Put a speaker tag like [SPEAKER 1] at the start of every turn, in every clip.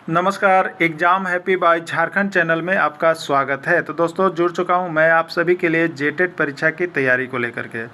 [SPEAKER 1] नमस्कार। Exam happy by Jharkhand channel में आपका स्वागत है। तो दोस्तों जुड़ चुका हूं मैं आप सभी के लिए जेटेट परीक्षा की तैयारी को लेकर के।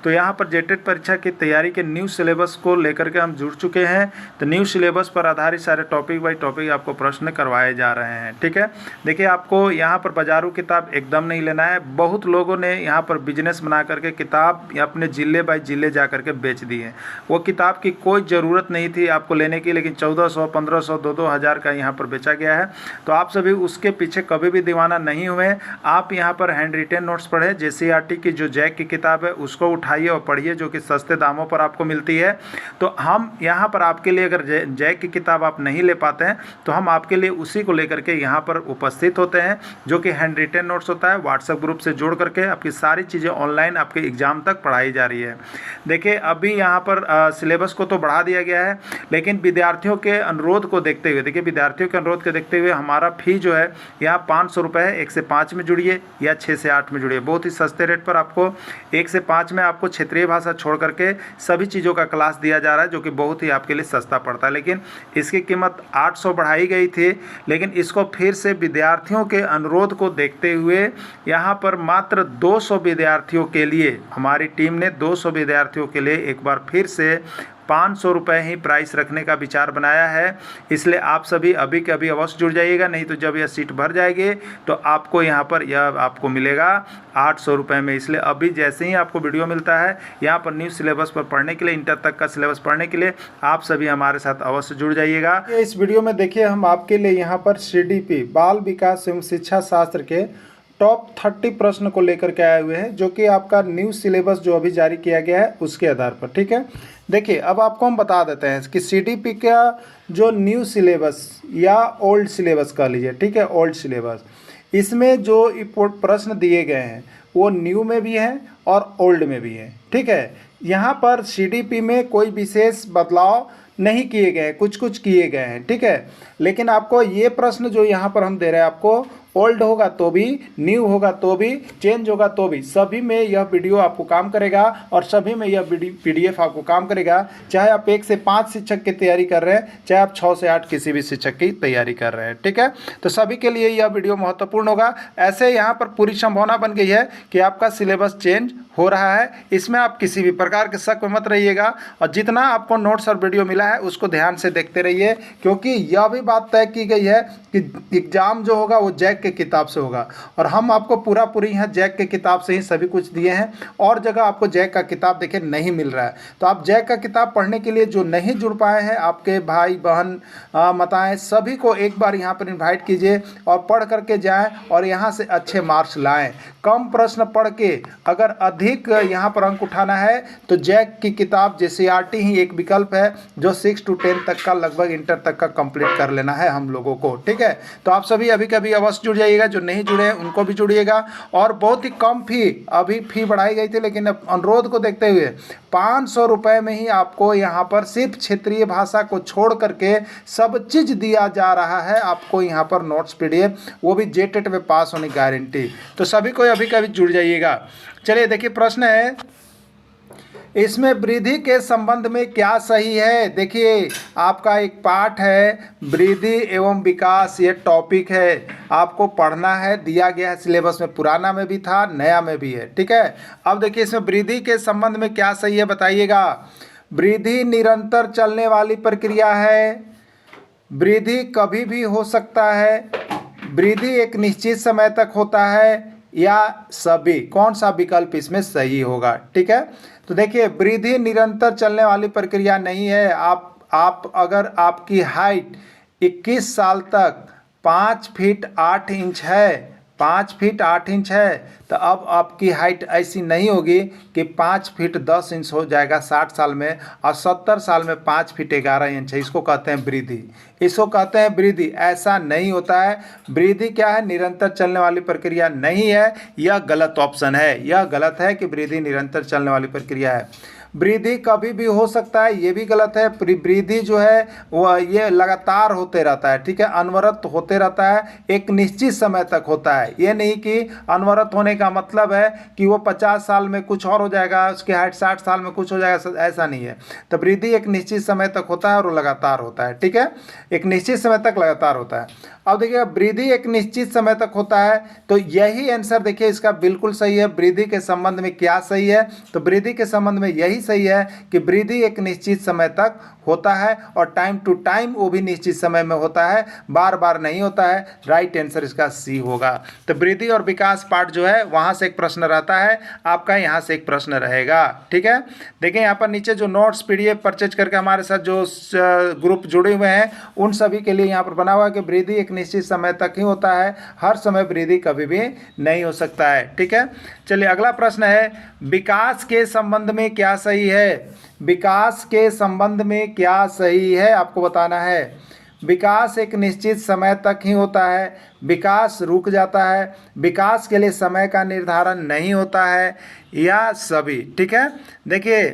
[SPEAKER 1] तो यहां पर जेटेट परीक्षा की तैयारी के न्यू सिलेबस को लेकर के हम जुड़ चुके हैं। तो न्यू सिलेबस पर आधारित सारे टॉपिक बाय टॉपिक आपको प्रश्न करवाए जा रहे हैं। ठीक है, देखिए आपको यहाँ पर बाजारू किताब एकदम नहीं लेना है। बहुत लोगों ने यहाँ पर बिजनेस बना करके किताब अपने ज़िले बाय ज़िले जा करके बेच दी है। वो किताब की कोई ज़रूरत नहीं थी आपको लेने की, लेकिन 1400, 1500, 2-2 हज़ार का यहाँ पर बेचा गया है। तो आप सभी उसके पीछे कभी भी दीवाना नहीं हुए। आप यहाँ पर हैंड रिटेन नोट्स पढ़ें। JCERT की जो जैक की किताब है उसको उठाइए और पढ़िए, जो कि सस्ते दामों पर आपको मिलती है। तो हम यहाँ पर आपके लिए, अगर जैक की किताब आप नहीं ले पाते हैं तो हम आपके लिए उसी को लेकर के यहाँ पर उपस्थित होते हैं, जो कि हैंड रिटेन नोट्स होता है। व्हाट्सएप ग्रुप से जोड़ करके आपकी सारी चीज़ें ऑनलाइन आपके एग्ज़ाम तक पढ़ाई जा रही है। देखिए अभी यहाँ पर सिलेबस को तो बढ़ा दिया गया है, लेकिन विद्यार्थियों के अनुरोध को देखते हुए, देखिए विद्यार्थियों के अनुरोध को देखते हुए हमारा फ़ी जो है यहाँ 500 रुपये है। 1 से 5 में जुड़िए या 6 से 8 में जुड़िए। बहुत ही सस्ते रेट पर आपको 1 से 5 में आपको क्षेत्रीय भाषा छोड़ करके सभी चीज़ों का क्लास दिया जा रहा है, जो कि बहुत ही आपके लिए सस्ता पड़ता है। लेकिन इसकी कीमत 800 बढ़ाई गई थी, लेकिन इसको फिर से विद्यार्थियों के अनुरोध को देखते हुए यहाँ पर मात्र 200 विद्यार्थियों के लिए, हमारी टीम ने 200 विद्यार्थियों के लिए एक बार फिर से 500 रुपये ही प्राइस रखने का विचार बनाया है। इसलिए आप सभी अभी के अभी अवश्य जुड़ जाइएगा, नहीं तो जब यह सीट भर जाएगी तो आपको यहाँ पर यह आपको मिलेगा 800 रुपये में। इसलिए अभी जैसे ही आपको वीडियो मिलता है यहाँ पर न्यू सिलेबस पर पढ़ने के लिए, इंटर तक का सिलेबस पढ़ने के लिए आप सभी हमारे साथ अवश्य जुड़ जाइएगा।
[SPEAKER 2] इस वीडियो में देखिए हम आपके लिए यहाँ पर CDP बाल विकास एवं शिक्षा शास्त्र के टॉप 30 प्रश्न को लेकर के आए हुए हैं, जो कि आपका न्यू सिलेबस जो अभी जारी किया गया है उसके आधार पर। ठीक है, देखिए अब आपको हम बता देते हैं कि CDP का जो न्यू सिलेबस या ओल्ड सिलेबस कह लीजिए, ठीक है, ओल्ड सिलेबस, इसमें जो प्रश्न दिए गए हैं वो न्यू में भी हैं और ओल्ड में भी हैं। ठीक है, यहाँ पर CDP में कोई विशेष बदलाव नहीं किए गए, कुछ कुछ किए गए हैं। ठीक है, लेकिन आपको ये प्रश्न जो यहाँ पर हम दे रहे हैं, आपको ओल्ड होगा तो भी, न्यू होगा तो भी, चेंज होगा तो भी, सभी में यह वीडियो आपको काम करेगा और सभी में यह PDF आपको काम करेगा। चाहे आप 1 से 5 शिक्षक की तैयारी कर रहे हैं, चाहे आप 6 से 8 किसी भी शिक्षक की तैयारी कर रहे हैं। ठीक है, तो सभी के लिए यह वीडियो महत्वपूर्ण होगा। ऐसे यहाँ पर पूरी संभावना बन गई है कि आपका सिलेबस चेंज हो रहा है। इसमें आप किसी भी प्रकार के शक में मत रहिएगा और जितना आपको नोट्स और वीडियो मिला है उसको ध्यान से देखते रहिए, क्योंकि यह भी बात तय की गई है कि एग्ज़ाम जो होगा वो जैक के किताब से होगा। और हम आपको पूरी यहाँ जैक के किताब से ही सभी कुछ दिए हैं, और जगह आपको जैक का किताब देखिए नहीं मिल रहा है। तो आप जैक का किताब पढ़ने के लिए जो नहीं जुड़ पाए हैं, आपके भाई बहन माताएँ सभी को एक बार यहाँ पर इन्वाइट कीजिए और पढ़ करके जाएँ और यहाँ से अच्छे मार्क्स लाएँ। कम प्रश्न पढ़ के अगर अधिक यहाँ पर अंक उठाना है तो जैक की किताब JCERT ही एक विकल्प है, जो 6 से 10 तक का, लगभग इंटर तक का कंप्लीट कर लेना है हम लोगों को। ठीक है, तो आप सभी अभी कभी अवश्य जुड़ जाइएगा, जो नहीं जुड़े हैं उनको भी जुड़िएगा। और बहुत ही कम फ़ी, अभी फ़ी बढ़ाई गई थी, लेकिन अनुरोध को देखते हुए 500 रुपये में ही आपको यहाँ पर सिर्फ क्षेत्रीय भाषा को छोड़ करके सब चीज़ दिया जा रहा है। आपको यहाँ पर नोट्स PDF, वो भी जेटेट में पास होने की गारंटी। तो सभी को अभी कभी जुड़ जाइएगा। चलिए देखिए प्रश्न है, इसमें वृद्धि के संबंध में क्या सही है। देखिए आपका एक पाठ है वृद्धि एवं विकास, ये टॉपिक है, आपको पढ़ना है, दिया गया है सिलेबस में, पुराना में भी था, नया में भी है। ठीक है, अब देखिए इसमें वृद्धि के संबंध में क्या सही है बताइएगा। वृद्धि निरंतर चलने वाली प्रक्रिया है, वृद्धि कभी भी हो सकता है, वृद्धि एक निश्चित समय तक होता है, या सभी, कौन सा विकल्प इसमें सही होगा। ठीक है, तो देखिए वृद्धि निरंतर चलने वाली प्रक्रिया नहीं है। आप अगर आपकी हाइट 21 साल तक 5 फीट 8 इंच है, 5 फीट 8 इंच है, तो अब आपकी हाइट ऐसी नहीं होगी कि 5 फीट 10 इंच हो जाएगा 60 साल में, और 70 साल में 5 फीट 11 इंच है। इसको कहते हैं वृद्धि, इसको कहते हैं वृद्धि। ऐसा नहीं होता है। वृद्धि क्या है, निरंतर चलने वाली प्रक्रिया नहीं है। यह गलत ऑप्शन है, यह गलत है कि वृद्धि निरंतर चलने वाली प्रक्रिया है। वृद्धि कभी भी हो सकता है, ये भी गलत है। वृद्धि जो है वह ये लगातार होते रहता है, ठीक है, अनवरत होते रहता है, एक निश्चित समय तक होता है। ये नहीं कि अनवरत होने का मतलब है कि वो 50 साल में कुछ और हो जाएगा, उसकी हाइट 60 साल में कुछ हो जाएगा, ऐसा नहीं है। तो वृद्धि एक निश्चित समय तक होता है और वो लगातार होता है, ठीक है, एक निश्चित समय तक लगातार होता है। अब देखिए वृद्धि एक निश्चित समय तक होता है, तो यही आंसर देखिए इसका बिल्कुल सही है। वृद्धि के संबंध में क्या सही है, तो वृद्धि के संबंध में यही सही है कि वृद्धि एक निश्चित समय तक होता है और टाइम टू टाइम वो भी निश्चित समय में होता है, बार बार नहीं होता है। राइट आंसर इसका सी होगा। तो वृद्धि और विकास पार्ट जो है वहाँ से एक प्रश्न रहता है आपका, यहाँ से एक प्रश्न रहेगा, ठीक है। देखिए यहाँ पर नीचे जो नोट्स PDF परचेज करके हमारे साथ जो ग्रुप जुड़े हुए हैं उन सभी के लिए यहाँ पर बना हुआ है कि वृद्धि एक निश्चित समय तक ही होता है, हर समय वृद्धि कभी भी नहीं हो सकता है, ठीक है। चलिए अगला प्रश्न है, विकास के संबंध में क्या सही है। विकास के संबंध में क्या सही है आपको बताना है। विकास एक निश्चित समय तक ही होता है, विकास रुक जाता है, विकास के लिए समय का निर्धारण नहीं होता है, या सभी, ठीक है। देखिए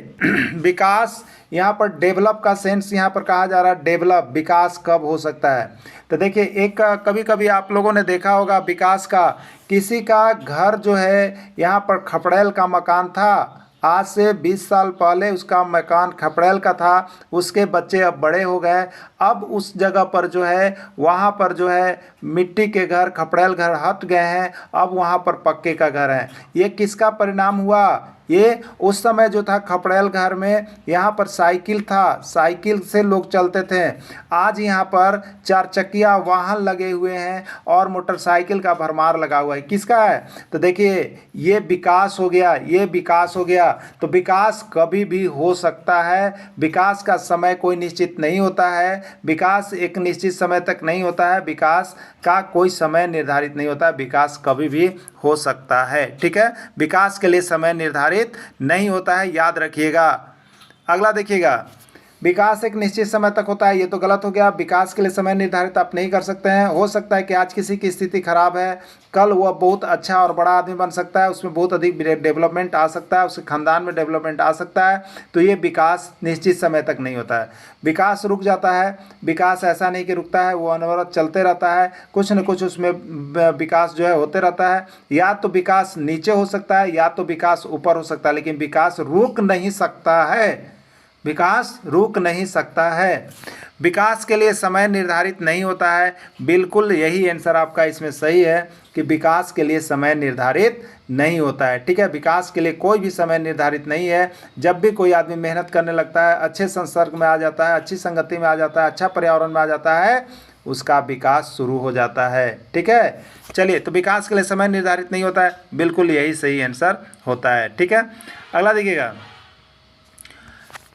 [SPEAKER 2] विकास यहाँ पर डेवलप का सेंस यहाँ पर कहा जा रहा है, डेवलप विकास कब हो सकता है। तो देखिए एक कभी कभी आप लोगों ने देखा होगा विकास का, किसी का घर जो है यहाँ पर खपड़ेल का मकान था, आज से 20 साल पहले उसका मकान खपड़ेल का था, उसके बच्चे अब बड़े हो गए, अब उस जगह पर जो है वहाँ पर जो है मिट्टी के घर खपड़ेल घर हट गए हैं, अब वहाँ पर पक्के का घर है। ये किसका परिणाम हुआ, ये उस समय जो था खपड़ेल घर में यहाँ पर साइकिल था, साइकिल से लोग चलते थे, आज यहाँ पर 4 चक्किया वाहन लगे हुए हैं और मोटरसाइकिल का भरमार लगा हुआ है। किसका है, तो देखिए ये विकास हो गया, ये विकास हो गया। तो विकास कभी भी हो सकता है, विकास का समय कोई निश्चित नहीं होता है, विकास एक निश्चित समय तक नहीं होता है, विकास का कोई समय निर्धारित नहीं होता है, विकास कभी भी हो सकता है, ठीक है। विकास के लिए समय निर्धारित नहीं होता है, याद रखिएगा। अगला देखिएगा, विकास एक निश्चित समय तक होता है, ये तो गलत हो गया। विकास के लिए समय निर्धारित आप नहीं कर सकते हैं। हो सकता है कि आज किसी की स्थिति खराब है, कल वह बहुत अच्छा और बड़ा आदमी बन सकता है, उसमें बहुत अधिक डेवलपमेंट आ सकता है, उसके खानदान में डेवलपमेंट आ सकता है। तो ये विकास निश्चित समय तक नहीं होता है, विकास रुक जाता है। विकास ऐसा नहीं कि रुकता है, वो अनवरत चलते रहता है, कुछ न कुछ उसमें विकास जो है होते रहता है। या तो विकास नीचे हो सकता है या तो विकास ऊपर हो सकता है, लेकिन विकास रुक नहीं सकता है, विकास रुक नहीं सकता है। विकास के लिए समय निर्धारित नहीं होता है, बिल्कुल यही आंसर आपका इसमें सही है कि विकास के लिए समय निर्धारित नहीं होता है, ठीक है। विकास के लिए कोई भी समय निर्धारित नहीं है। जब भी कोई आदमी मेहनत करने लगता है, अच्छे संसर्ग में आ जाता है, अच्छी संगति में आ जाता है, अच्छा पर्यावरण में आ जाता है, उसका विकास शुरू हो जाता है, ठीक है। चलिए, तो विकास के लिए समय निर्धारित नहीं होता है, बिल्कुल यही सही आंसर होता है, ठीक है। अगला देखिएगा,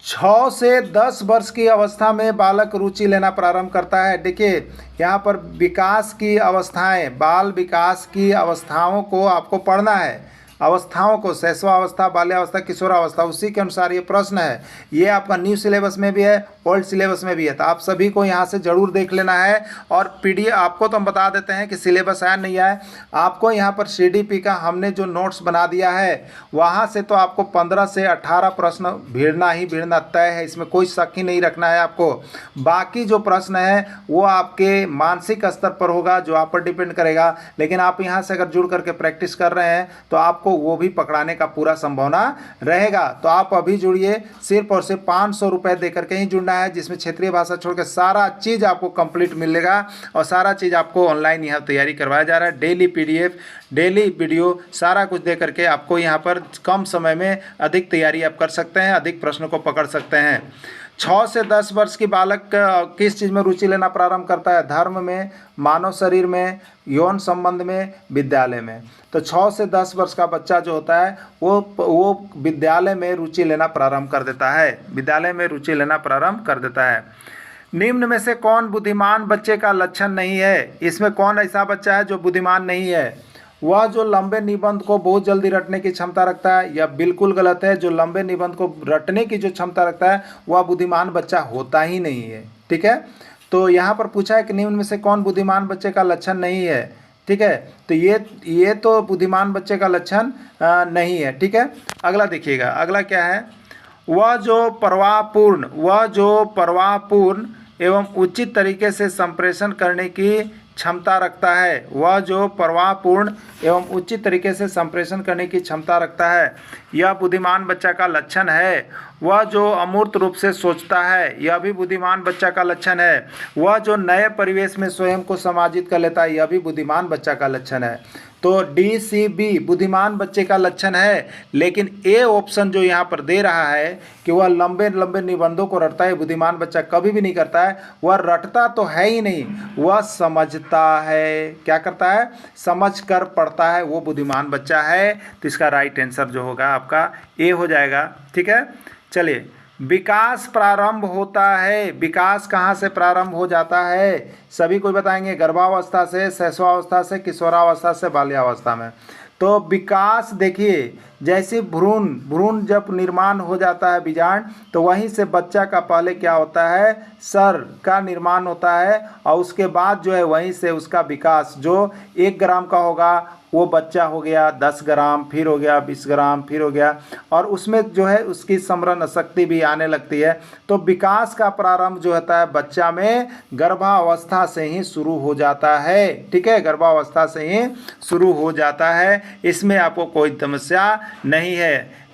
[SPEAKER 2] 6 से 10 वर्ष की अवस्था में बालक रुचि लेना प्रारंभ करता है। देखिए यहाँ पर विकास की अवस्थाएं, बाल विकास की अवस्थाओं को आपको पढ़ना है, अवस्थाओं को, शैशवावस्था, बाल्यावस्था, किशोरावस्था, उसी के अनुसार ये प्रश्न है। ये आपका न्यू सिलेबस में भी है, ओल्ड सिलेबस में भी है, तो आप सभी को यहाँ से ज़रूर देख लेना है। और PDF आपको तो हम बता देते हैं कि सिलेबस आया नहीं आया, आपको यहाँ पर CDP का हमने जो नोट्स बना दिया है वहाँ से तो आपको 15 से 18 प्रश्न भिड़ना ही भिड़ना तय है, इसमें कोई शक ही नहीं रखना है आपको। बाकी जो प्रश्न है वो आपके मानसिक स्तर पर होगा, जो आप पर डिपेंड करेगा, लेकिन आप यहाँ से अगर जुड़ करके प्रैक्टिस कर रहे हैं तो आपको वो भी पकड़ाने का पूरा संभावना रहेगा। तो आप अभी जुड़िए, सिर्फ और सिर्फ 500 रुपये दे करके ही जुड़ना है, जिसमें क्षेत्रीय भाषा छोड़ के सारा चीज़ आपको कंप्लीट मिलेगा और सारा चीज़ आपको ऑनलाइन यहाँ तैयारी करवाया जा रहा है। डेली PDF, डेली वीडियो, सारा कुछ दे करके आपको यहाँ पर कम समय में अधिक तैयारी आप कर सकते हैं, अधिक प्रश्नों को पकड़ सकते हैं। 6 से 10 वर्ष की बालक किस चीज़ में रुचि लेना प्रारंभ करता है? धर्म में, मानव शरीर में, यौन संबंध में, विद्यालय में। तो 6 से 10 वर्ष का बच्चा जो होता है वो विद्यालय में रुचि लेना प्रारंभ कर देता है, विद्यालय में रुचि लेना प्रारंभ कर देता है। निम्न में से कौन बुद्धिमान बच्चे का लक्षण नहीं है? इसमें कौन ऐसा बच्चा है जो बुद्धिमान नहीं है? वह जो लंबे निबंध को बहुत जल्दी रटने की क्षमता रखता है, या बिल्कुल गलत है, जो लंबे निबंध को रटने की जो क्षमता रखता है वह बुद्धिमान बच्चा होता ही नहीं है, ठीक है। तो यहाँ पर पूछा है कि निम्न में से कौन बुद्धिमान बच्चे का लक्षण नहीं है, ठीक है। तो ये तो बुद्धिमान बच्चे का लक्षण नहीं है, ठीक है। अगला देखिएगा, अगला क्या है?
[SPEAKER 1] वह जो प्रवाहपूर्ण एवं उचित तरीके से संप्रेषण करने की क्षमता रखता है। वह जो प्रवाहपूर्ण एवं उचित तरीके से संप्रेषण करने की क्षमता रखता है, यह बुद्धिमान बच्चा का लक्षण है। वह जो अमूर्त रूप से सोचता है, यह भी बुद्धिमान बच्चा का लक्षण है। वह जो नए परिवेश में स्वयं को समाजित कर लेता है, यह भी बुद्धिमान बच्चा का लक्षण है। तो DCB बुद्धिमान बच्चे का लक्षण है। लेकिन ए ऑप्शन जो यहाँ पर दे रहा है कि वह लंबे लंबे निबंधों को रटता है, बुद्धिमान बच्चा कभी भी नहीं करता है। वह रटता तो है ही नहीं, वह समझता है। क्या करता है? समझ कर पढ़ता है, वो बुद्धिमान बच्चा है। तो इसका राइट आंसर जो होगा आपका ए हो जाएगा। ठीक है, चलिए। विकास प्रारंभ होता है, विकास कहाँ से प्रारंभ हो जाता है? सभी कोई बताएंगे। गर्भावस्था से, शैशवावस्था से, किशोरावस्था से, बाल्यावस्था में। तो विकास देखिए, जैसे भ्रूण जब निर्माण हो जाता है बीजांड, तो वहीं से बच्चा का पहले क्या होता है? सर का निर्माण होता है, और उसके बाद जो है वहीं से उसका विकास, जो 1 ग्राम का होगा वो बच्चा हो गया 10 ग्राम, फिर हो गया 20 ग्राम, फिर हो गया, और उसमें जो है उसकी समरण शक्ति भी आने लगती है। तो विकास का प्रारंभ जो होता है बच्चा में गर्भावस्था से ही शुरू हो जाता है। ठीक है, गर्भावस्था से ही शुरू हो जाता है, इसमें आपको कोई समस्या नहीं है।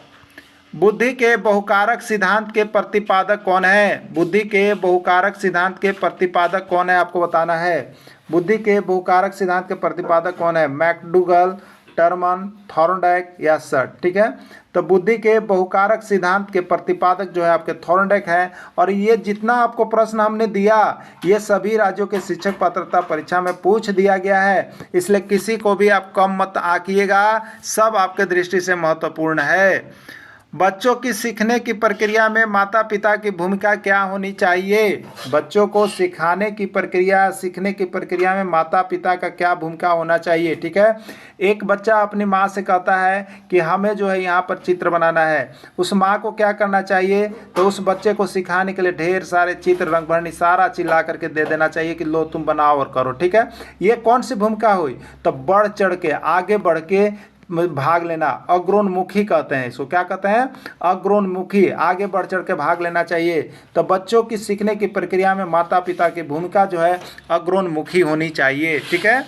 [SPEAKER 1] बुद्धि के बहुकारक सिद्धांत के प्रतिपादक कौन है? बुद्धि के बहुकारक सिद्धांत के प्रतिपादक कौन है, आपको बताना है। बुद्धि के बहुकारक सिद्धांत के प्रतिपादक कौन है? मैकडूगल, टर्मन, थॉर्नडाइक या सर्ट। ठीक है, तो बुद्धि के बहुकारक सिद्धांत के प्रतिपादक जो है आपके थॉर्नडाइक हैं। और ये जितना आपको प्रश्न हमने दिया, ये सभी राज्यों के शिक्षक पात्रता परीक्षा में पूछ दिया गया है, इसलिए किसी को भी आप कम मत आंकिएगा, सब आपके दृष्टि से महत्वपूर्ण है। बच्चों की सीखने की प्रक्रिया में माता पिता की भूमिका क्या होनी चाहिए? बच्चों को सिखाने की प्रक्रिया, सीखने की प्रक्रिया में माता पिता का क्या भूमिका होना चाहिए? ठीक है, एक बच्चा अपनी माँ से कहता है कि हमें जो है यहाँ पर चित्र बनाना है, उस माँ को क्या करना चाहिए? तो उस बच्चे को सिखाने के लिए ढेर सारे चित्र, रंग भरनी, सारा चीज ला करके दे देना चाहिए कि लो तुम बनाओ और करो। ठीक है, ये कौन सी भूमिका हुई? तो बढ़ चढ़ के, आगे बढ़ के भाग लेना, अग्रोन्मुखी कहते हैं इसको। क्या कहते हैं? अग्रोन्मुखी, आगे बढ़ चढ़ के भाग लेना चाहिए। तो बच्चों की सीखने की प्रक्रिया में माता पिता की भूमिका जो है अग्रोन्मुखी होनी चाहिए। ठीक है,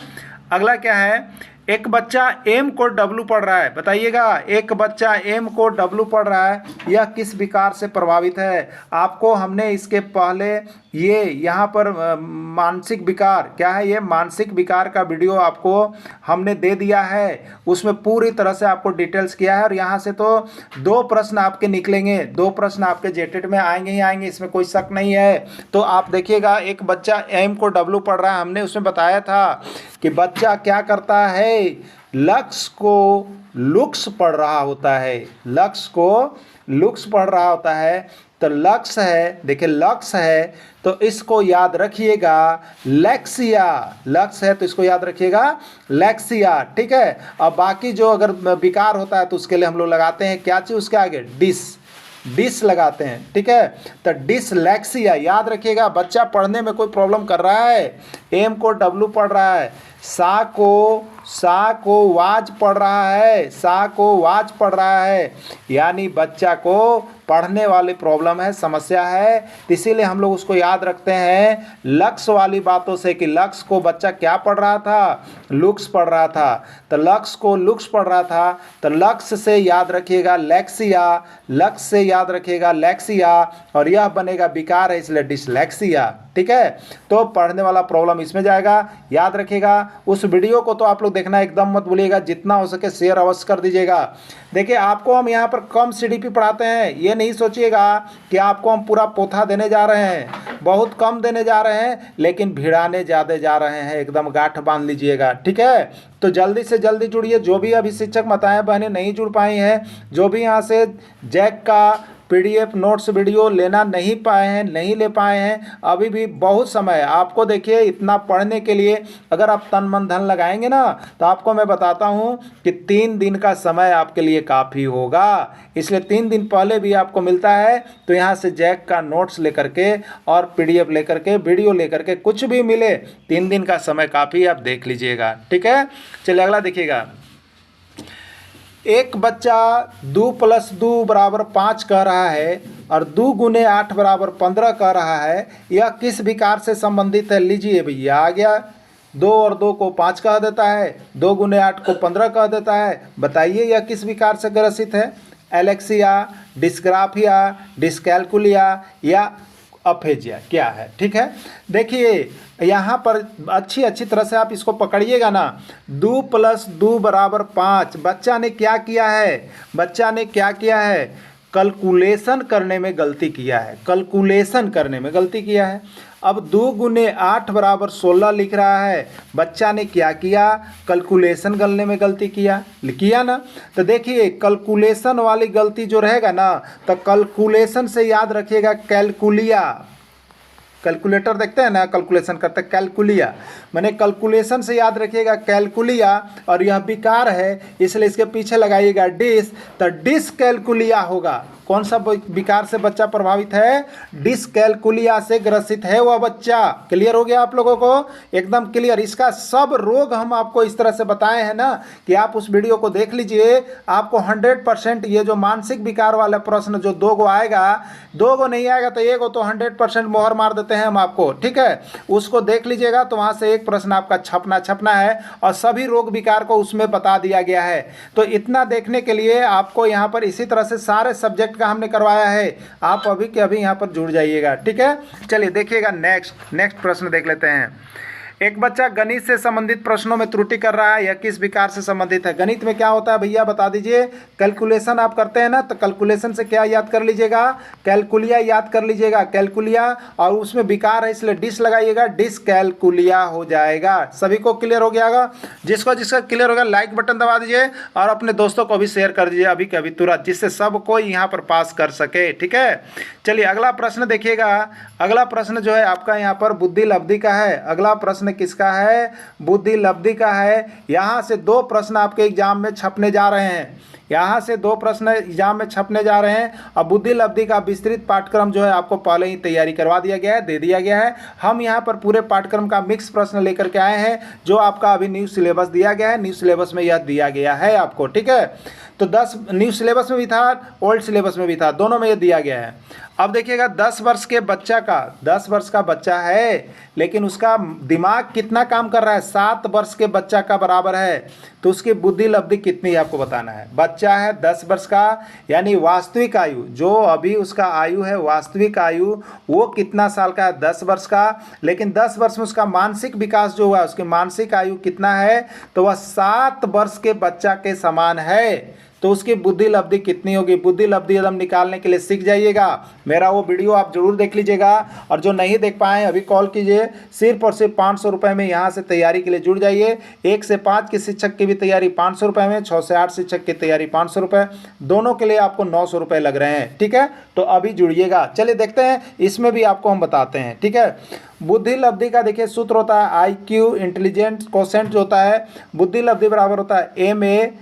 [SPEAKER 1] अगला क्या है? एक बच्चा एम को डब्लू पढ़ रहा है, बताइएगा। एक बच्चा एम को डब्लू पढ़ रहा है, यह किस विकार से प्रभावित है? आपको हमने इसके पहले ये यहाँ पर मानसिक विकार, क्या है ये? मानसिक विकार का वीडियो आपको हमने दे दिया है, उसमें पूरी तरह से आपको डिटेल्स किया है। और यहाँ से तो 2 प्रश्न आपके निकलेंगे, 2 प्रश्न आपके जेटेट में आएंगे ही आएंगे, इसमें कोई शक नहीं है। तो आप देखिएगा, एक बच्चा एम को डब्लू पढ़ रहा है, हमने उसमें बताया था कि बच्चा क्या करता है? लक्ष्य को लुक्स पढ़ रहा होता है, लक्ष्य को लुक्स पढ़ रहा होता है। तो लक्ष्य है, देखिए लक्ष्य है तो इसको याद रखिएगा लैक्सिया, लक्ष्य है तो इसको याद रखिएगा लैक्सिया। ठीक है, अब बाकी जो अगर विकार होता है तो उसके लिए हम लोग लगाते हैं क्या चीज़ उसके आगे? डिस लगाते हैं। ठीक है, तो डिसलैक्सिया याद रखिएगा। बच्चा पढ़ने में कोई प्रॉब्लम कर रहा है, एम को डब्लू पढ़ रहा है, सा को वाज पढ़ रहा है, सा को वाज पढ़ रहा है, यानी बच्चा को पढ़ने वाली प्रॉब्लम है, समस्या है। इसीलिए हम लोग उसको याद रखते हैं लक्ष्य वाली बातों से कि लक्ष्य को बच्चा क्या पढ़ रहा था? लुक्स पढ़ रहा था। तो लक्ष्य को लुक्स पढ़ रहा था, तो लक्ष्य से याद रखिएगा लैक्सिया, लक्ष्य से याद रखिएगा लैक्सिया, और यह बनेगा विकार है, इसलिए डिसलैक्सिया। ठीक है, तो पढ़ने वाला प्रॉब्लम इसमें जाएगा, याद रखिएगा। उस वीडियो को तो आप लोग देखना एकदम मत भूलिएगा, जितना हो सके शेयर अवश्य कर दीजिएगा। देखिए, आपको हम यहाँ पर कम CDP पढ़ाते हैं, ये नहीं सोचिएगा कि आपको हम पूरा पोथा देने जा रहे हैं, बहुत कम देने जा रहे हैं, लेकिन भिड़ाने ज़्यादा जा रहे हैं, एकदम गांठ बांध लीजिएगा। ठीक है, तो जल्दी से जल्दी जुड़िए। जो भी अभी शिक्षक माताएं बहनें नहीं जुड़ पाई हैं, जो भी यहाँ से जैक का PDF नोट्स वीडियो लेना नहीं पाए हैं, नहीं ले पाए हैं, अभी भी बहुत समय है आपको। देखिए, इतना पढ़ने के लिए अगर आप तन मन धन लगाएंगे ना, तो आपको मैं बताता हूँ कि 3 दिन का समय आपके लिए काफ़ी होगा। इसलिए 3 दिन पहले भी आपको मिलता है, तो यहाँ से जैक का नोट्स लेकर के और PDF लेकर के, वीडियो लेकर के, कुछ भी मिले, 3 दिन का समय काफ़ी, आप देख लीजिएगा। ठीक है, चलिए अगला देखिएगा।
[SPEAKER 2] एक बच्चा 2 + 2 = 5 कह रहा है और 2 × 8 = 15 कह रहा है। यह किस विकार से संबंधित है? लीजिए भैया, आ गया। 2 और 2 को 5 कह देता है, 2 × 8 को 15 कह देता है। बताइए यह किस विकार से ग्रसित है? एलेक्सिया, डिस्ग्राफिया, डिस्कैल्कुलिया या अफेजिया, क्या है? ठीक है, देखिए यहाँ पर अच्छी तरह से आप इसको पकड़िएगा ना। 2 + 2 = 5। बच्चा ने क्या किया है? बच्चा ने क्या किया है? कैलकुलेशन करने में गलती किया है। कैलकुलेशन करने में गलती किया है। अब 2 × 8 = 16 लिख रहा है। बच्चा ने क्या किया? कैलकुलेशन करने में गलती किया ना। तो देखिए कैलकुलेशन वाली गलती जो रहेगा ना, तो कैलकुलेशन से याद रखिएगा कैलकुलिया। कैलकुलेटर देखते हैं ना, कैलकुलेशन करते हैं, कैलकुलिया मैंने कैलकुलेशन से याद रखिएगा कैलकुलिया। और यह विकार है इसलिए इसके पीछे लगाइएगा डिस, तो डिसकैल्कुलिया होगा। कौन सा विकार से बच्चा प्रभावित है? डिसकैल्कुलिया से ग्रसित है वह बच्चा। क्लियर हो गया आप लोगों को? एकदम क्लियर। इसका सब रोग हम आपको इस तरह से बताए हैं ना कि आप उस वीडियो को देख लीजिए। आपको 100% ये जो मानसिक विकार वाला प्रश्न जो 2 गो आएगा, 2 गो नहीं आएगा तो 1 गो तो 100% मोहर मार देते हैं हम आपको। ठीक है, उसको देख लीजिएगा तो वहाँ से एक प्रश्न आपका छपना है और सभी रोग विकार को उसमें बता दिया गया है। तो इतना देखने के लिए आपको यहाँ पर इसी तरह से सारे सब्जेक्ट का हमने करवाया है। आप अभी के अभी यहाँ पर जुड़ जाइएगा। ठीक है, चलिए देखिएगा नेक्स्ट प्रश्न देख लेते हैं। एक बच्चा गणित से संबंधित प्रश्नों में त्रुटि कर रहा है, यह किस विकार से संबंधित है? गणित में क्या होता है भैया बता दीजिए। कैलकुलेशन आप करते हैं ना, तो कैलकुलेशन से क्या याद कर लीजिएगा? कैलकुलिया याद कर लीजिएगा, कैलकुलिया। और उसमें विकार है इसलिए डिस लगाइएगा, डिसकैल्कुलिया हो जाएगा। सभी को क्लियर हो गया? जिसका क्लियर होगा लाइक बटन दबा दीजिए और अपने दोस्तों को भी शेयर कर दीजिए अभी के अभी तुरंत, जिससे सब कोई यहाँ पर पास कर सके। ठीक है, चलिए अगला प्रश्न देखिएगा। अगला प्रश्न जो है आपका यहाँ पर बुद्धि लब्धि का है। अगला प्रश्न किसका है? बुद्धि लब्धि का है। यहाँ से 2 प्रश्न आपके एग्जाम में छपने जा रहे हैं। यहाँ से 2 प्रश्न एग्जाम में छपने जा रहे हैं। और बुद्धि लब्धि का विस्तृत पाठ्यक्रम जो है आपको पहले ही तैयारी करवा दिया गया है, दे दिया गया है। हम यहाँ पर पूरे पाठ्यक्रम का मिक्स प्रश्न लेकर के आए हैं जो आपका अभी न्यू सिलेबस दिया गया है। न्यू सिलेबस में यह दिया गया है आपको। ठीक है, तो 10 न्यू सिलेबस में भी था, ओल्ड सिलेबस में भी था, दोनों में ये दिया गया है। अब देखिएगा 10 वर्ष के बच्चा का, 10 वर्ष का बच्चा है लेकिन उसका दिमाग कितना काम कर रहा है? 7 वर्ष के बच्चा का बराबर है। तो उसकी बुद्धि लब्धि कितनी है आपको बताना है। बच्चा है 10 वर्ष का, यानी वास्तविक आयु जो अभी उसका आयु है, वास्तविक आयु वो कितना साल का है? 10 वर्ष का। लेकिन 10 वर्ष में उसका मानसिक विकास जो हुआ है, उसकी मानसिक आयु कितना है? तो वह 7 वर्ष के बच्चा के समान है। तो उसकी बुद्धि लब्धि कितनी होगी? बुद्धि लब्धि एकदम निकालने के लिए सीख जाइएगा। मेरा वो वीडियो आप जरूर देख लीजिएगा। और जो नहीं देख पाए अभी कॉल कीजिए, सिर्फ और सिर्फ 500 रुपये में यहाँ से तैयारी के लिए जुड़ जाइए। 1 से 5 की शिक्षक की भी तैयारी 500 रुपये में, 6 से 8 शिक्षक की तैयारी 500 रुपये, दोनों के लिए आपको 900 रुपये लग रहे हैं। ठीक है, तो अभी जुड़िएगा। चलिए देखते हैं, इसमें भी आपको हम बताते हैं। ठीक है, बुद्धि लब्धि का देखिए सूत्र होता है IQ, इंटेलिजेंस कोशेंट जो होता है, बुद्धि लब्धि बराबर होता है MA/CA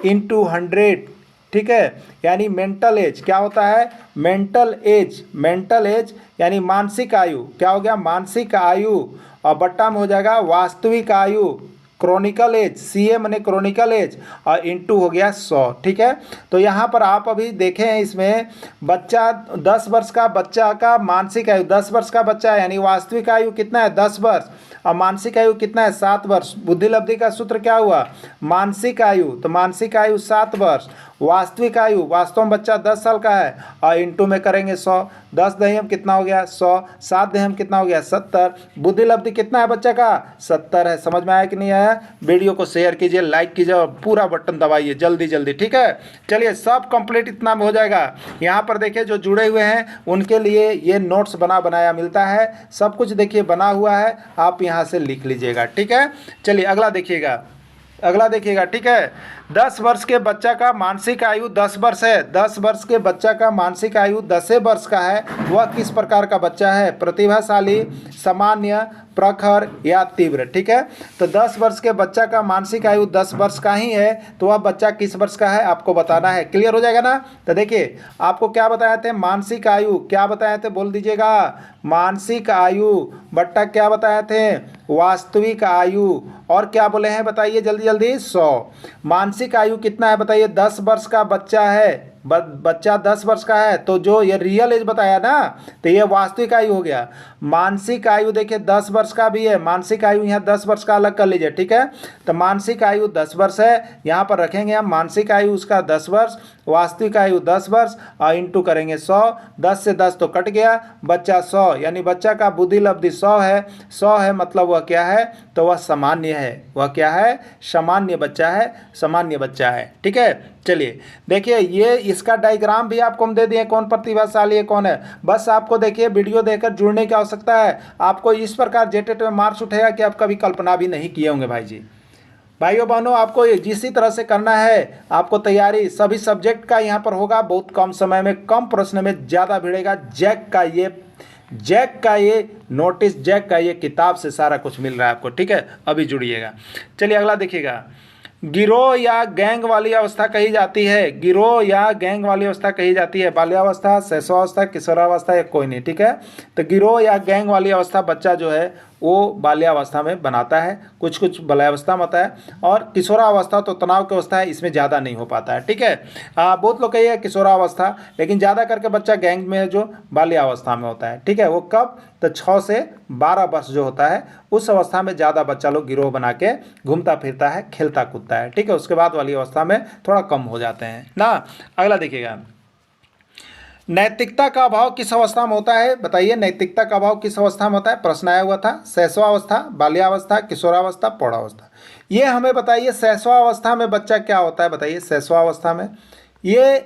[SPEAKER 2] × 100। ठीक है, यानी मेंटल एज क्या होता है? मेंटल एज यानी मानसिक आयु। क्या हो गया? मानसिक आयु। और बट्टा में हो जाएगा वास्तविक आयु, क्रॉनिकल एज। CA माने क्रॉनिकल एज और इंटू हो गया 100। ठीक है, तो यहाँ पर आप अभी देखें इसमें बच्चा 10 वर्ष का बच्चा का मानसिक आयु 10 वर्ष का बच्चा है, यानी वास्तविक आयु कितना है? 10 वर्ष और मानसिक आयु कितना है? 7 वर्ष। बुद्धि लब्धि का सूत्र क्या हुआ? मानसिक आयु, तो मानसिक आयु 7 वर्ष, वास्तविक आयु वास्तव में बच्चा 10 साल का है और इंटू में करेंगे 100। 10 दहम कितना हो गया? 100। 7 दहम कितना हो गया? 70। बुद्धि लब्धि कितना है बच्चा का? 70 है। समझ में आया कि नहीं आया? वीडियो को शेयर कीजिए, लाइक कीजिए और पूरा बटन दबाइए जल्दी। ठीक है, चलिए सब कंप्लीट इतना में हो जाएगा। यहाँ पर देखिए जो जुड़े हुए हैं उनके लिए ये नोट्स बनाया मिलता है। सब कुछ देखिए बना हुआ है, आप यहाँ से लिख लीजिएगा। ठीक है, चलिए अगला देखिएगा। ठीक है, 10 वर्ष के बच्चा का मानसिक आयु 10 वर्ष है। 10 वर्ष के बच्चा का मानसिक आयु 10 वर्ष का है। वह किस प्रकार का बच्चा है? प्रतिभाशाली, सामान्य, प्रखर या तीव्र। ठीक है, तो 10 वर्ष के बच्चा का मानसिक आयु 10 वर्ष का ही है, तो वह बच्चा किस वर्ष का है आपको बताना है। क्लियर हो जाएगा ना? तो देखिए आपको क्या बताए थे? मानसिक आयु क्या बताए थे? बोल दीजिएगा। मानसिक आयु बट्टा क्या बताए थे? वास्तविक आयु। और क्या बोले हैं बताइए जल्दी 100। मानसिक आयु कितना है बताइए, 10 वर्ष का बच्चा है, बच्चा 10 वर्ष का है, तो जो ये रियल एज बताया ना, तो ये वास्तविक आयु हो गया। मानसिक आयु देखिए 10 वर्ष का भी है, मानसिक आयु यहाँ 10 वर्ष का अलग कर लीजिए, ठीक है। तो मानसिक आयु 10 वर्ष है, यहाँ पर रखेंगे हम मानसिक आयु उसका 10 वर्ष, वास्तविक आयु 10 वर्ष और इंटू करेंगे 100, 10 से 10 तो कट गया, बच्चा 100, यानी बच्चा का बुद्धि लब्धि 100 है। 100 है मतलब वह क्या है, तो वह सामान्य है। वह क्या है, सामान्य बच्चा है, सामान्य बच्चा है, ठीक है। चलिए देखिए, ये इसका डायग्राम भी आपको हम दे दिए, कौन प्रतिभाशाली है कौन है। बस आपको देखिए वीडियो देखकर जुड़ने की आवश्यकता है। आपको इस प्रकार जेटेट में मार्क्स उठेगा कि आप कभी कल्पना भी नहीं किए होंगे भाई जी। भाइयों बहनों, आपको जिस तरह से करना है, आपको तैयारी सभी सब्जेक्ट का यहाँ पर होगा, बहुत कम समय में, कम प्रश्न में ज़्यादा भिड़ेगा। जैक का ये नोटिस, जैक का ये किताब से सारा कुछ मिल रहा है आपको, ठीक है। अभी जुड़िएगा। चलिए अगला देखिएगा, गिरोह या गैंग वाली अवस्था कही जाती है। गिरोह या गैंग वाली अवस्था कही जाती है बाल्यावस्था, शैशवावस्था, किशोरावस्था या कोई नहीं, ठीक है। तो गिरोह या गैंग वाली अवस्था बच्चा जो है वो बाल्यावस्था में बनाता है, कुछ कुछ बाल्यावस्था में होता है, और किशोरावस्था तो तनाव की अवस्था है, इसमें ज़्यादा नहीं हो पाता है, ठीक है। बहुत लोग कहिए किशोरावस्था, लेकिन ज़्यादा करके बच्चा गैंग में जो बाल्यावस्था में होता है, ठीक है। वो कब, तो 6 से 12 वर्ष जो होता है उस अवस्था में ज़्यादा बच्चा लोग गिरोह बना के घूमता फिरता है, खेलता कूदता है, ठीक है। उसके बाद वाली अवस्था में थोड़ा कम हो जाते हैं ना। अगला देखिएगा, नैतिकता का अभाव किस अवस्था में होता है बताइए। नैतिकता का अभाव किस अवस्था में होता है, प्रश्न आया हुआ था। शैशवावस्था, बाल्यावस्था, किशोरावस्था, प्रौढ़ावस्था। ये हमें बताइए शैशवावस्था में बच्चा क्या होता है बताइए। शैशवावस्था में ये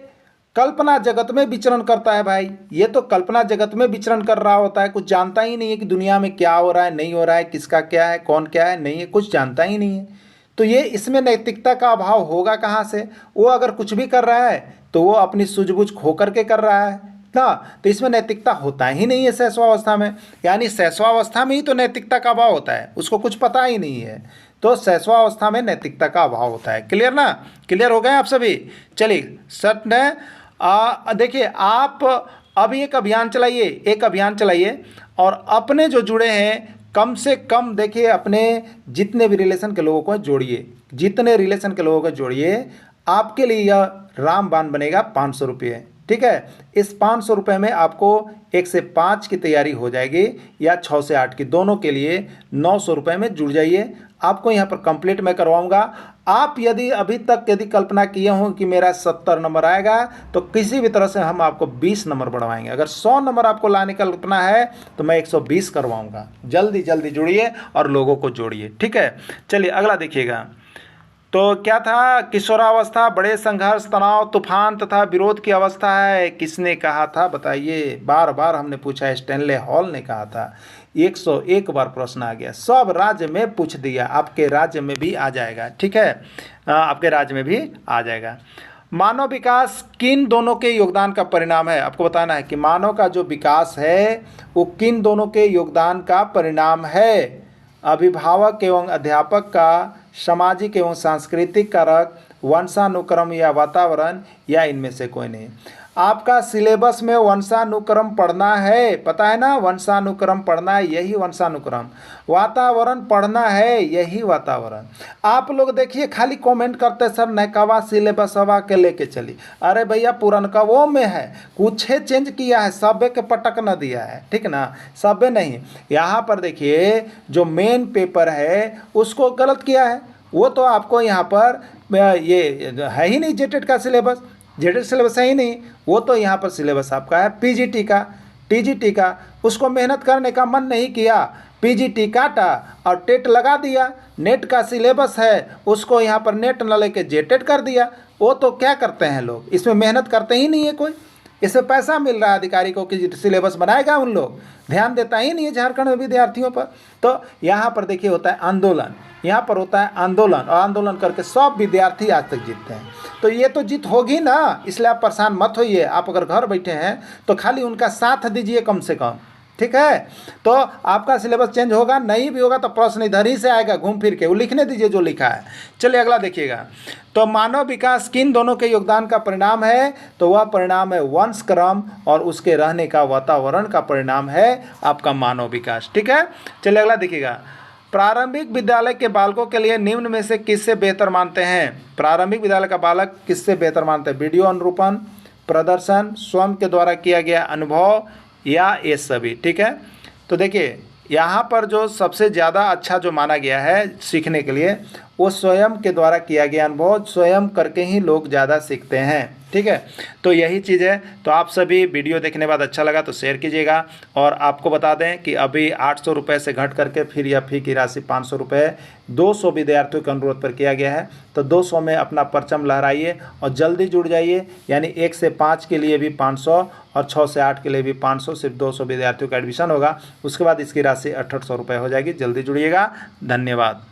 [SPEAKER 2] कल्पना जगत में विचरण करता है भाई। ये तो कल्पना जगत में विचरण कर रहा होता है, कुछ जानता ही नहीं है कि दुनिया में क्या हो रहा है, नहीं हो रहा है, किसका क्या है, कौन क्या है, नहीं है, कुछ जानता ही नहीं है। तो ये इसमें नैतिकता का अभाव होगा कहाँ से। वो अगर कुछ भी कर रहा है तो वो अपनी सूझबूझ खो करके कर रहा है ना, तो इसमें नैतिकता होता ही नहीं है शैशवावस्था में। यानी शैशवावस्था में ही तो नैतिकता का अभाव होता है, उसको कुछ पता ही नहीं है, तो शैशवावस्था में नैतिकता का अभाव होता है। क्लियर ना, क्लियर हो गए आप सभी। चलिए सट ने देखिए, आप अभी एक अभियान चलाइए और अपने जो जुड़े हैं कम से कम देखिए, अपने जितने भी रिलेशन के लोगों को जोड़िए, जितने रिलेशन के लोगों को जोड़िए। आपके लिए यह रामबाण बनेगा 500 रुपये, ठीक है। इस 500 रुपये में आपको 1 से 5 की तैयारी हो जाएगी, या 6 से 8 की, दोनों के लिए 900 रुपये में जुड़ जाइए। आपको यहाँ पर कंप्लीट मैं करवाऊँगा। आप यदि अभी तक कल्पना किए हों कि मेरा 70 नंबर आएगा, तो किसी भी तरह से हम आपको 20 नंबर बढ़वाएंगे। अगर 100 नंबर आपको लाने का कल्पना है तो मैं 120 करवाऊँगा। जल्दी जल्दी जुड़िए और लोगों को जोड़िए, ठीक है। चलिए अगला देखिएगा, तो क्या था, किशोरावस्था बड़े संघर्ष, तनाव, तूफान तथा विरोध की अवस्था है। किसने कहा था बताइए, बार बार हमने पूछा, स्टैनले हॉल ने कहा था। 101 बार प्रश्न आ गया, सब राज्य में पूछ दिया, आपके राज्य में भी आ जाएगा, ठीक है। आपके राज्य में भी आ जाएगा। मानव विकास किन दोनों के योगदान का परिणाम है। आपको बताना है कि मानव का जो विकास है वो किन दोनों के योगदान का परिणाम है। अभिभावक एवं अध्यापक का, सामाजिक एवं सांस्कृतिक कारक, वंशानुक्रम या वातावरण, या इनमें से कोई नहीं। आपका सिलेबस में वंशानुक्रम पढ़ना है, पता है ना, वंशानुक्रम पढ़ना है, यही वंशानुक्रम। वातावरण पढ़ना है, यही वातावरण। आप लोग देखिए खाली कमेंट करते सर नैकावा सिलेबस हवा के लेके चली। अरे भैया पुरनका वो में है, कुछ चेंज किया है, सभ्य के पटक न दिया है, ठीक ना, सभ्य नहीं। यहाँ पर देखिए जो मेन पेपर है उसको गलत किया है। वो तो आपको यहाँ पर ये है ही नहीं, जेटेट का सिलेबस, जेटेट सिलेबस है ही नहीं। वो तो यहाँ पर सिलेबस आपका है पीजीटी का, टीजीटी का। उसको मेहनत करने का मन नहीं किया, पीजीटी काटा और टेट लगा दिया। नेट का सिलेबस है, उसको यहाँ पर नेट न लेके जेटेट कर दिया। वो तो क्या करते हैं लोग, इसमें मेहनत करते ही नहीं है कोई। इससे पैसा मिल रहा है अधिकारी को कि सिलेबस बनाएगा, उन लोग ध्यान देता ही नहीं है झारखंड में विद्यार्थियों पर। तो यहाँ पर देखिए होता है आंदोलन, यहाँ पर होता है आंदोलन, और आंदोलन करके सब विद्यार्थी आज तक जीतते हैं। तो ये तो जीत होगी ना, इसलिए आप परेशान मत होइए। आप अगर घर बैठे हैं तो खाली उनका साथ दीजिए कम से कम, ठीक है। तो आपका सिलेबस चेंज होगा, नहीं भी होगा तो प्रश्न इधर ही से आएगा घूम फिर के, वो लिखने दीजिए जो लिखा है। चलिए अगला देखिएगा, तो मानव विकास किन दोनों के योगदान का परिणाम है, तो वह परिणाम है वंशक्रम और उसके रहने का वातावरण का परिणाम है आपका मानव विकास, ठीक है। चलिए अगला देखिएगा, प्रारंभिक विद्यालय के बालकों के लिए निम्न में से किससे बेहतर मानते हैं? प्रारंभिक विद्यालय का बालक किससे बेहतर मानते हैं? वीडियो अनुरूपण, प्रदर्शन, स्वयं के द्वारा किया गया अनुभव या ये सभी। ठीक है, तो देखिए यहाँ पर जो सबसे ज़्यादा अच्छा जो माना गया है सीखने के लिए वो स्वयं के द्वारा किया गया अनुभव, स्वयं करके ही लोग ज़्यादा सीखते हैं। ठीक है, तो यही चीज़ है। तो आप सभी वीडियो देखने बाद अच्छा लगा तो शेयर कीजिएगा। और आपको बता दें कि अभी 800 रुपये से घट करके फिर यह फ़ी की राशि 500 रुपये 200 विद्यार्थियों के अनुरोध पर किया गया है। तो 200 में अपना परचम लहराइए और जल्दी जुड़ जाइए। यानी 1 से 5 के लिए भी 500 और 6 से 8 के लिए भी 500, सिर्फ 200 विद्यार्थियों का एडमिशन होगा। उसके बाद इसकी राशि 800 रुपये हो जाएगी। जल्दी जुड़िएगा। धन्यवाद।